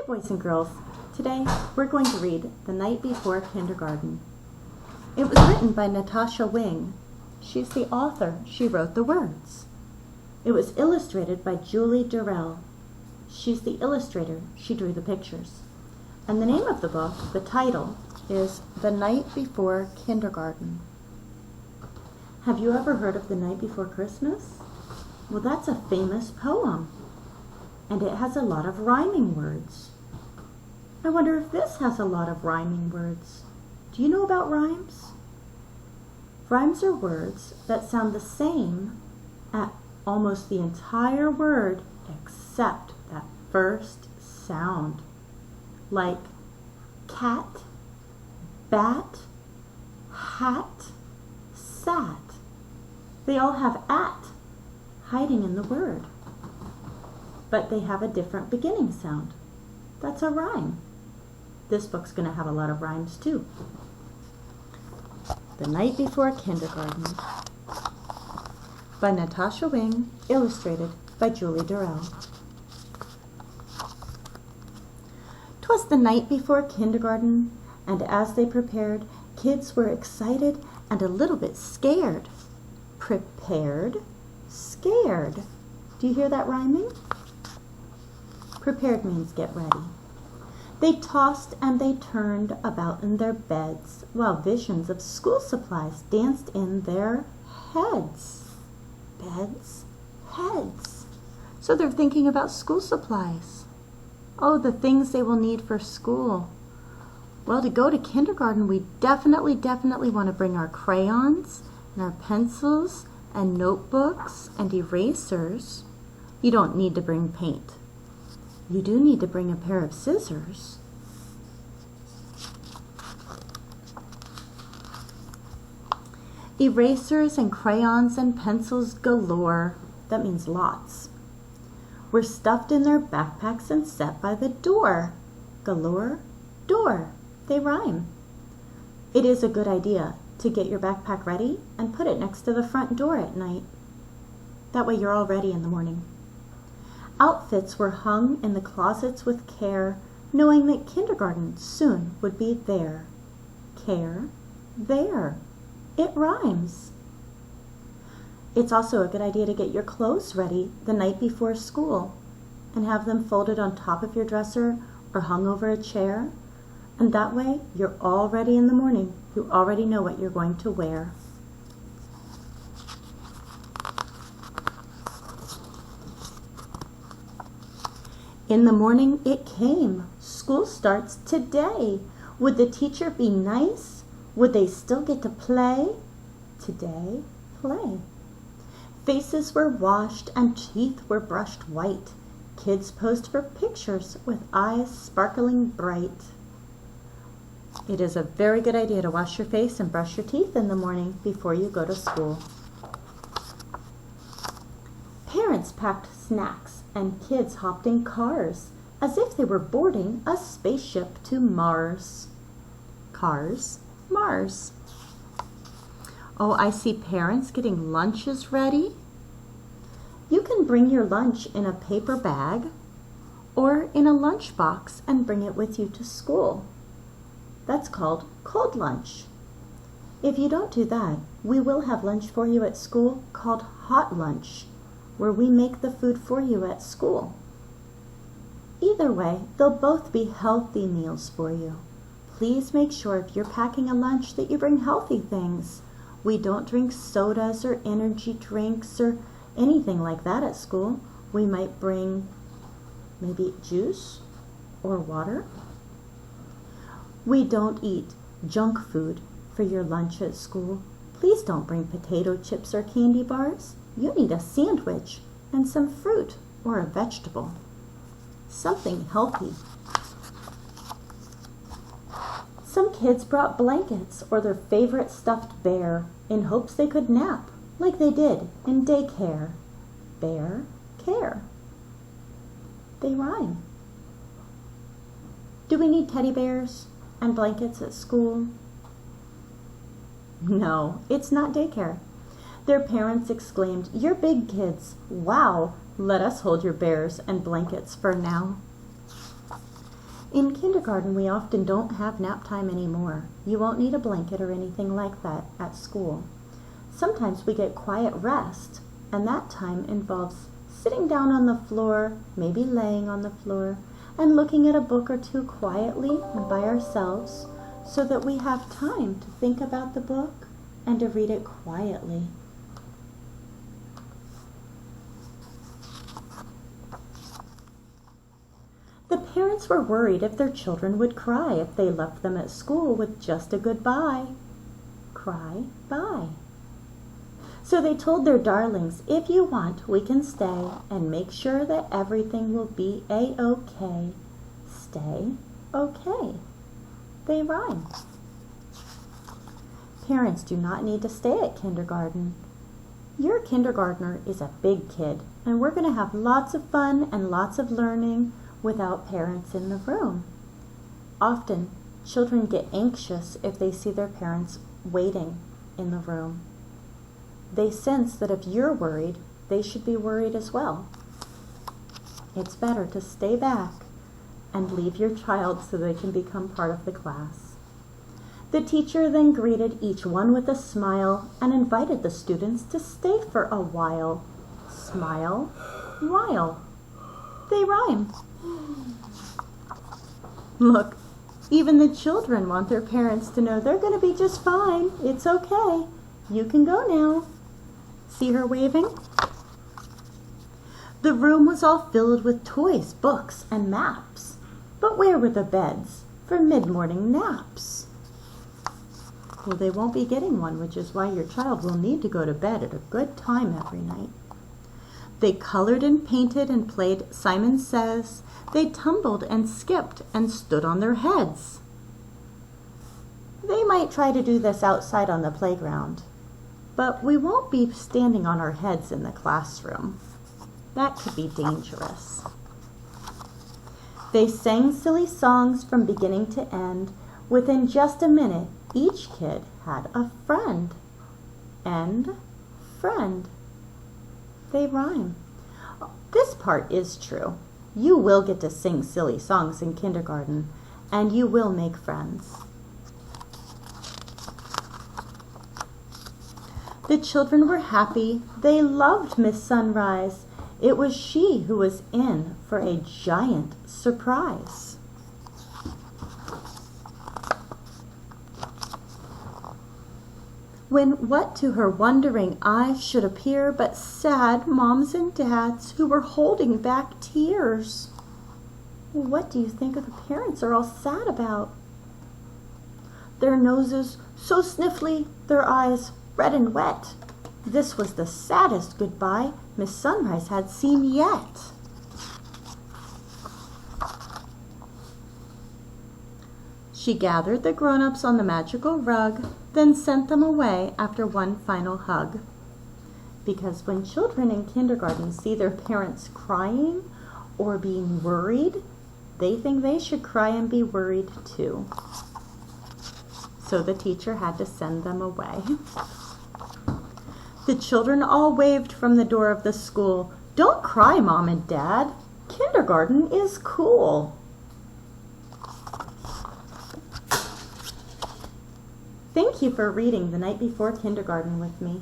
boys and girls. Today we're going to read The Night Before Kindergarten. It was written by Natasha Wing. She's the author. She wrote the words. It was illustrated by Durrell. She's the illustrator. She drew the pictures. And the name of the book, the title, is The Night Before Kindergarten. Have you ever heard of The Night Before Christmas? Well, that's a famous poem. And it has a lot of rhyming words. I wonder if this has a lot of rhyming words. Do you know about rhymes? Rhymes are words that sound the same at almost the entire word except that first sound. Like cat, bat, hat, sat. They all have at hiding in the word. But they have a different beginning sound. That's a rhyme. This book's going to have a lot of rhymes too. The Night Before Kindergarten by Natasha Wing, illustrated by Durrell. 'Twas the night before kindergarten, and as they prepared, kids were excited and a little bit scared. Prepared, scared. Do you hear that rhyming? Prepared means get ready. They tossed and they turned about in their beds, while visions of school supplies danced in their heads. Beds, heads. So they're thinking about school supplies. Oh, the things they will need for school. Well, to go to kindergarten, we definitely want to bring our crayons and our pencils and notebooks and erasers. You don't need to bring paint. You do need to bring a pair of scissors. Erasers and crayons and pencils galore, that means lots, were stuffed in their backpacks and set by the door. Galore, door, they rhyme. It is a good idea to get your backpack ready and put it next to the front door at night. That way you're all ready in the morning. Outfits were hung in the closets with care, knowing that kindergarten soon would be there. Care, there. It rhymes. It's also a good idea to get your clothes ready the night before school and have them folded on top of your dresser or hung over a chair. And that way you're all ready in the morning. You already know what you're going to wear. In the morning it came. School starts today. Would the teacher be nice? Would they still get to play? Today, play. Faces were washed and teeth were brushed white. Kids posed for pictures with eyes sparkling bright. It is a very good idea to wash your face and brush your teeth in the morning before you go to school. Parents packed snacks and kids hopped in cars as if they were boarding a spaceship to Mars. Cars, Mars. Oh, I see parents getting lunches ready. You can bring your lunch in a paper bag or in a lunch box and bring it with you to school. That's called cold lunch. If you don't do that, we will have lunch for you at school called hot lunch, where we make the food for you at school. Either way, they'll both be healthy meals for you. Please make sure if you're packing a lunch that you bring healthy things. We don't drink sodas or energy drinks or anything like that at school. We might bring maybe juice or water. We don't eat junk food for your lunch at school. Please don't bring potato chips or candy bars. You need a sandwich and some fruit or a vegetable. Something healthy. Some kids brought blankets or their favorite stuffed bear in hopes they could nap like they did in daycare. Bear, care. They rhyme. Do we need teddy bears and blankets at school? No, it's not daycare. Their parents exclaimed, "You're big kids. Wow, let us hold your bears and blankets for now." In kindergarten, we often don't have nap time anymore. You won't need a blanket or anything like that at school. Sometimes we get quiet rest, and that time involves sitting down on the floor, maybe laying on the floor, and looking at a book or two quietly and by ourselves so that we have time to think about the book and to read it quietly. The parents were worried if their children would cry if they left them at school with just a goodbye. Cry bye. So they told their darlings, if you want, we can stay and make sure that everything will be a-okay. Stay okay. They rhyme. Parents do not need to stay at kindergarten. Your kindergartner is a big kid, and we're going to have lots of fun and lots of learning without parents in the room. Often, children get anxious if they see their parents waiting in the room. They sense that if you're worried, they should be worried as well. It's better to stay back and leave your child so they can become part of the class. The teacher then greeted each one with a smile and invited the students to stay for a while. Smile, while. They rhyme. Look, even the children want their parents to know they're going to be just fine. It's okay. You can go now. See her waving? The room was all filled with toys, books, and maps. But where were the beds for mid-morning naps? Well, they won't be getting one, which is why your child will need to go to bed at a good time every night. They colored and painted and played Simon Says. They tumbled and skipped and stood on their heads. They might try to do this outside on the playground, but we won't be standing on our heads in the classroom. That could be dangerous. They sang silly songs from beginning to end. Within just a minute, each kid had a friend. End, friend. They rhyme. This part is true. You will get to sing silly songs in kindergarten, and you will make friends. The children were happy. They loved Miss Sunrise. It was she who was in for a giant surprise. When what to her wondering eyes should appear but sad moms and dads who were holding back tears? What do you think the parents are all sad about? Their noses so sniffly, their eyes red and wet. This was the saddest goodbye Miss Sunrise had seen yet. She gathered the grown-ups on the magical rug, then sent them away after one final hug. Because when children in kindergarten see their parents crying or being worried, they think they should cry and be worried too. So the teacher had to send them away. The children all waved from the door of the school. Don't cry, Mom and Dad. Kindergarten is cool. Thank you for reading The Night Before Kindergarten with me.